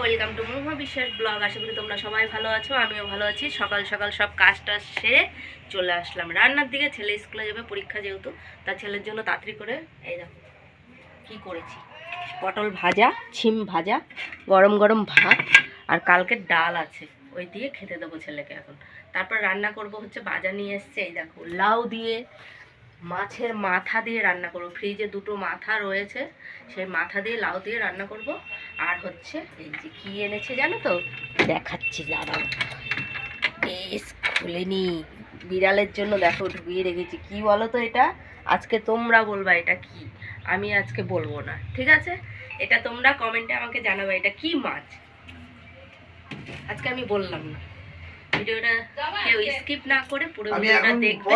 Welcome to মহুয়া বিশ্বাস blog. আশা করি তোমরা সবাই ভালো আছো, আমিও ভালো আছি। সকাল সকাল সব কাজটা সেরে চলে আসলাম রান্নার দিকে। ছেলে স্কুলে যাবে, পরীক্ষা যেহেতু, তার ছেলের জন্য তাড়াতাড়ি করে এই দেখো কী করেছি, পটল ভাজা, ছিম ভাজা, গরম গরম ভাত, আর কালকের ডাল আছে, ওই দিয়ে খেতে দেবো ছেলেকে এখন। তারপর রান্না করব হচ্ছে, বাজা নিয়ে এসছে এই দেখো, লাউ দিয়ে মাছের মাথা দিয়ে রান্না করব। ফ্রিজে দুটো মাথা রয়েছে, সেই মাথা দিয়ে লাউ দিয়ে রান্না করব। আর হচ্ছে এই যে কি এনেছে জানো তো, দেখাচ্ছি দাঁড়াও। বেশ খুলেনি, বিড়ালের জন্য দেখো ধুয়ে রেখেছি। কি বলো তো এটা, আজকে তোমরা বলবা এটা কি, আমি আজকে বলবো না, ঠিক আছে? এটা তোমরা কমেন্টে আমাকে জানাবে এটা কি মাছ, আজকে আমি বললাম না। ভিডিওটা কেউ স্কিপ না করে পুরো ভিডিওটা দেখবে।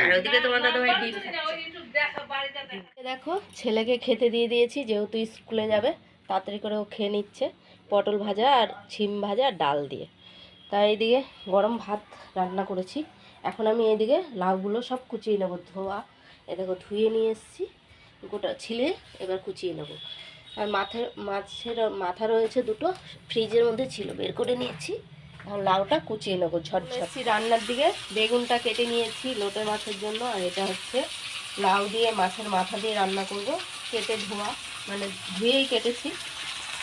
আর ওদিকে তোমার দাদা ভাই ডিম খাচ্ছে। দেখো ছেলেকে খেতে দিয়ে দিয়েছি, যেহেতু স্কুলে যাবে, তাড়াতাড়ি করে ও খেয়ে নিচ্ছে পটল ভাজা আর ছিম ভাজা ডাল দিয়ে। তাই এইদিকে গরম ভাত রান্না করেছি। এখন আমি এইদিকে লাউগুলো সব কুচিয়ে নেবো, ধোয়া এ দেখো ধুয়ে নিয়ে এসেছি, গোটা ছিলে এবার কুচিয়ে নেবো। আর মাছের মাথা রয়েছে দুটো, ফ্রিজের মধ্যে ছিল, বের করে নিয়েছি। এখন লাউটা কুচিয়ে নেবো ঝটঝট। রান্নার দিকে বেগুনটা কেটে নিয়েছি লোটে মাছের জন্য, আর এটা হচ্ছে লাউ দিয়ে মাছের মাথা দিয়ে রান্না করব। কেটে ধোয়া, মানে ধুয়েই কেটেছি।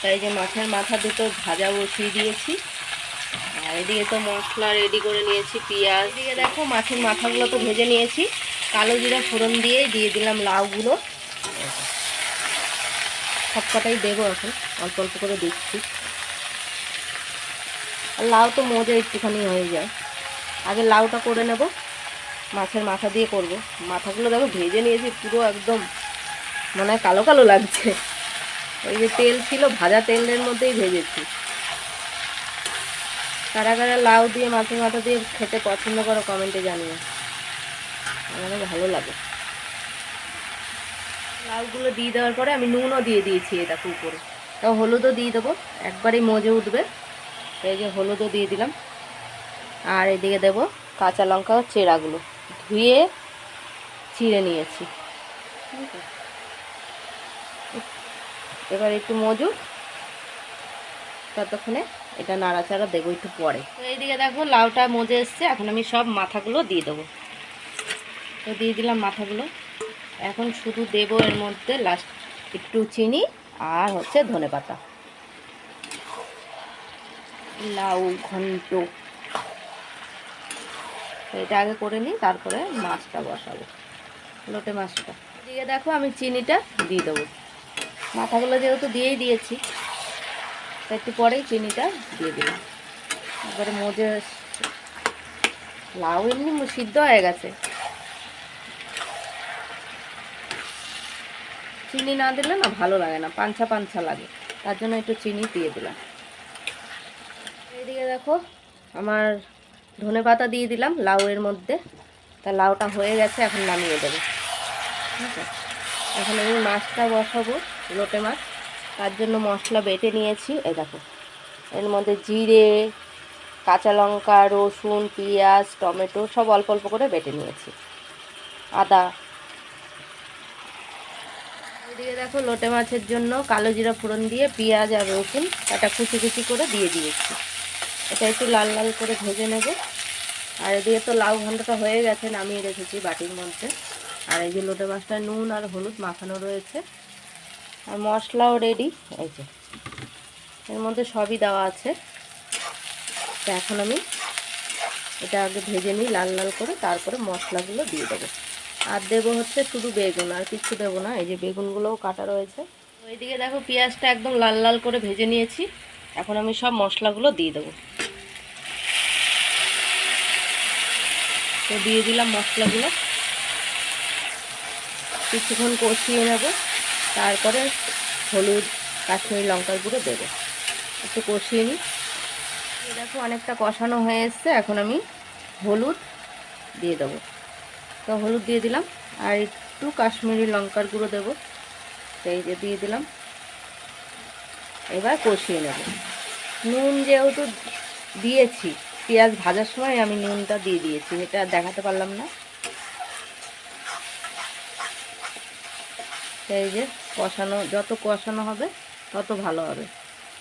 তাই যে মাছের মাথা দুটো ভাজা বসিয়ে দিয়েছি। আর এদিকে তো মশলা রেডি করে নিয়েছি, পেঁয়াজ। এদিকে দেখো মাছের মাথাগুলো তো ভেজে নিয়েছি, কালো জিরা ফোড়ন দিয়ে দিলাম লাউগুলো। সব কটাই দেবো এখন, অল্প অল্প করে দিচ্ছি। আর লাউ তো মজা একটুখানি হয়ে যায়। আগে লাউটা করে নেব, মাছের মাথা দিয়ে করব। মাথাগুলো দেখো ভেজে নিয়েছি পুরো একদম, মনে হয় কালো কালো লাগছে। ওই যে তেল ছিল, ভাজা তেলের মধ্যেই ভেজেছি। কারা কারা লাউ দিয়ে মাছের মাথা দিয়ে খেতে পছন্দ করো কমেন্টে জানিও, আমার ভালো লাগে। লাউগুলো দিয়ে দেওয়ার পরে আমি নুনও দিয়ে দিয়েছি এটা উপরে। তাও হলুদও দিয়ে দেবো, একবারেই মজে উঠবে। এই যে হলুদও দিয়ে দিলাম। আর এদিকে দেবো কাঁচা লঙ্কা চেরাগুলো ধুয়ে চিড়ে নিয়েছি। এবার একটু মজুর, ততক্ষণে এটা নাড়াচাড়া দেবো একটু পরে। তো এইদিকে দেখো লাউটা মজে এসছে, এখন আমি সব মাথাগুলো দিয়ে দেবো। তো দিয়ে দিলাম মাথাগুলো। এখন শুধু দেবো এর মধ্যে লাস্ট একটু চিনি আর হচ্ছে ধনেপাতা। লাউ ঘন্ট এটা আগে করে নিই, তারপরে মাছটা বসাবো, লোটে মাছটা। দিয়ে দেখো আমি চিনিটা দিয়ে দেবো, মাথাগুলো যেহেতু দিয়েই দিয়েছি, একটু পরেই চিনিটা দিয়ে দিলাম। তারপরে মজে লাউ এমনি সিদ্ধ হয়ে গেছে, চিনি না দিলে না ভালো লাগে না, পাঞ্ছা পাঞ্ছা লাগে, তার জন্য একটু চিনি দিয়ে দিলাম। এইদিকে দেখো আমার ধনেপাতা দিয়ে দিলাম লাউয়ের মধ্যে। তা লাউটা হয়ে গেছে, এখন নামিয়ে দেবো। ঠিক আছে, এখন আমি মাছটা বসাবো, লোটে মাছ। তার জন্য মশলা বেটে নিয়েছি, এই দেখো এর মধ্যে জিরে, কাঁচা লঙ্কা, রসুন, পেঁয়াজ, টমেটো সব অল্প অল্প করে বেটে নিয়েছি, আদা। এদিকে দেখো লোটে মাছের জন্য কালো জিরা ফোড়ন দিয়ে পেঁয়াজ আর রসুন এটা কুচি কুচি করে দিয়ে দিয়েছি। এটা একটু লাল লাল করে ভেজে নেব। আর এদিকে তো লাউ ঘন্টটা হয়ে গেছে, নামিয়ে রেখেছি বাটির মধ্যে। আর এই যে লোটে মাছটা নুন আর হলুদ মাখানো রয়েছে, আর মশলাও রেডি। এই যে এর মধ্যে সবই দেওয়া আছে। তো এখন আমি এটা আগে ভেজে নিই লাল লাল করে, তারপরে মশলাগুলো দিয়ে দেবো। আর দেবো হচ্ছে শুধু বেগুন, আর কিছু দেবো না। এই যে বেগুনগুলোও কাটা রয়েছে। ওইদিকে দেখো পেঁয়াজটা একদম লাল লাল করে ভেজে নিয়েছি, এখন আমি সব মশলাগুলো দিয়ে দেবো। তো দিয়ে দিলাম মশলাগুলো, কিছুক্ষণ কষিয়ে নেব। তারপরে হলুদ, কাশ্মীরি লঙ্কার গুঁড়ো দেবো, একটু কষিয়ে নিই। দেখো অনেকটা কষানো হয়ে এসছে, এখন আমি হলুদ দিয়ে দেবো। তো হলুদ দিয়ে দিলাম, আর একটু কাশ্মীরি লঙ্কার গুঁড়ো দেবো, সেই যে দিয়ে দিলাম। এবার কষিয়ে নেব। নুন যেহেতু দিয়েছি, পেঁয়াজ ভাজার সময় আমি নুনটা দিয়ে দিয়েছি, এটা দেখাতে পারলাম না। এই যে কষানো, যত কষানো হবে তত ভালো হবে।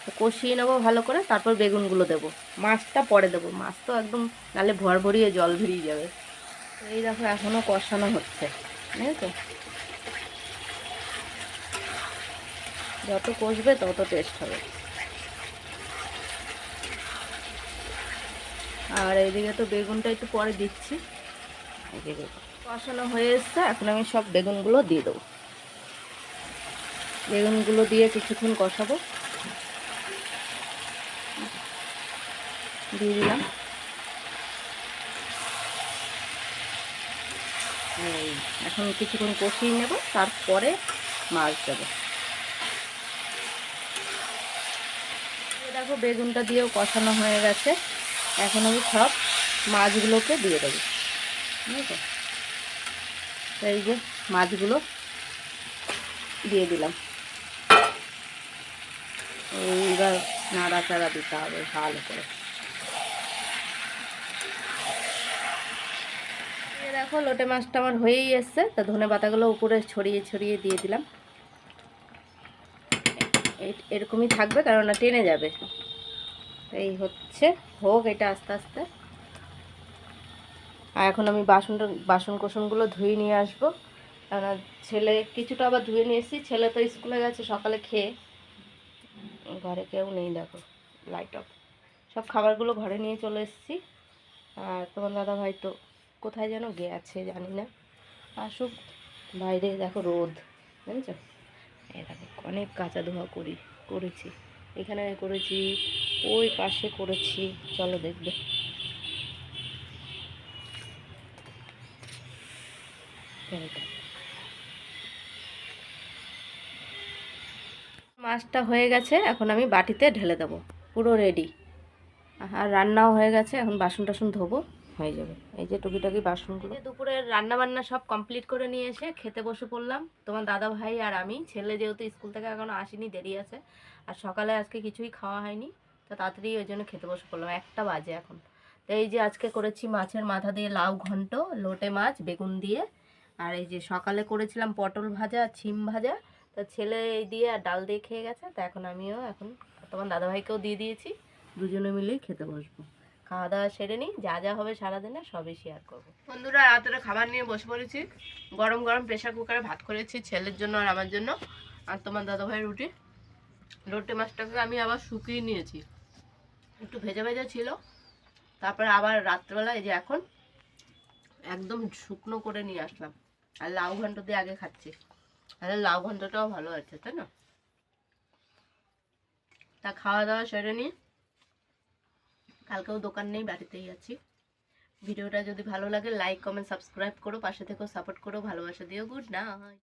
তো কষিয়ে নেবো ভালো করে, তারপর বেগুনগুলো দেবো। মাছটা পরে দেবো, মাছ তো একদম নালে ভরভরিয়ে জল বেরিয়ে যাবে। এই দেখো এখনও কষানো হচ্ছে, বুঝেছো? যত কষবে তত টেস্ট হবে। আর এইদিকে তো বেগুনটা একটু পরে দিচ্ছি। এদিকে কষানো হয়ে এসছে, এখন আমি সব বেগুনগুলো দিয়ে দেবো। বেগুনগুলো দিয়ে কিছুক্ষণ কষাবো। দিয়ে দিলাম। এই এখন কিছুক্ষণ কষিয়ে নেব, তারপরে মাছ দেবো। দেখো বেগুনটা দিয়েও কষানো হয়ে গেছে, এখন আমি সব মাছগুলোকে দিয়ে দেবো। বুঝেছো? এই যে মাছগুলো দিয়ে দিলাম। এইবার নাড়াচাড়া দিতে হবে ভালো করে। দেখো লোটে মাছটা আমার হয়েই এসছে, তা ধনে পাতাগুলো উপরে ছড়িয়ে ছড়িয়ে দিয়ে দিলাম। এরকমই থাকবে, কারণ টেনে যাবে। এই হচ্ছে, হোক এটা আস্তে আস্তে। আর এখন আমি বাসন কোসনগুলো ধুয়ে নিয়ে আসবো। কারণ ছেলে কিছুটা আবার ধুয়ে নিয়ে এসেছি, ছেলে তো স্কুলে গেছে সকালে খেয়ে। ঘরে কেউ নেই, দেখো লাইট অফ। সব খাবারগুলো ঘরে নিয়ে চলে এসেছি। আর তোমার দাদা ভাই তো কোথায় যেন গেছে, জানি না, আসুক। বাইরে দেখো রোদ, বুঝেছো? এই দেখো অনেক কাঁচা ধোয়া করেছি, এখানে করেছি, ওই পাশে করেছি, চলো দেখবে। মাছটা হয়ে গেছে, এখন আমি বাটিতে ঢেলে দেবো। পুরো রেডি। আর রান্নাও হয়ে গেছে, এখন বাসন টাসন ধোবো, হয়ে যাবে। এই যে টুকিটাকি বাসনগুলো। দুপুরের রান্না বান্না সব কমপ্লিট করে নিয়ে এসে খেতে বসে পড়লাম, তোমার দাদা ভাই আর আমি। ছেলে যেহেতু স্কুল থেকে এখনো আসেনি, দেরি আছে। আর সকালে আজকে কিছুই খাওয়া হয়নি, তো তাড়াতাড়ি ওই জন্য খেতে বসে পড়লাম, 1টা বাজে এখন। তো এই যে আজকে করেছি মাছের মাথা দিয়ে লাউ ঘন্ট, লোটে মাছ বেগুন দিয়ে। আর এই যে সকালে করেছিলাম পটল ভাজা, ছিম ভাজা। তো ছেলে এই দিয়ে আর ডাল দিয়ে খেয়ে গেছে, তো এখন আমিও এখন তোমার দাদাভাইকেও দিয়ে দিয়েছি। দুজনে মিলেই খেতে বসবো। খাওয়া দাওয়া সেরে নিই, যা যা হবে সারাদিনে সবই শেয়ার করবো। বন্ধুরা রাত্রে খাবার নিয়ে বসে পড়েছি। গরম গরম প্রেশার কুকারে ভাত করেছি ছেলের জন্য আর আমার জন্য। আর তোমার দাদাভাই রুটি। লোটে মাছটাকে আমি আবার শুকিয়ে নিয়েছি, একটু ভেজা ভেজা ছিল। তারপরে আবার রাত্রেবেলা এই যে এখন একদম শুকনো করে নিয়ে আসলাম। আর লাউ ঘন্ট দিয়ে আগে খাচ্ছি, তাহলে লাউ ঘন্টটাও ভালো আছে, তাই না? তা খাওয়া দাওয়া সেরে নিই, কালকেও দোকান নেই, বাড়িতেই আছি। ভিডিওটা যদি ভালো লাগে লাইক কমেন্ট সাবস্ক্রাইব করো, পাশে থেকেও সাপোর্ট করো, ভালোবাসা দিও। Good night.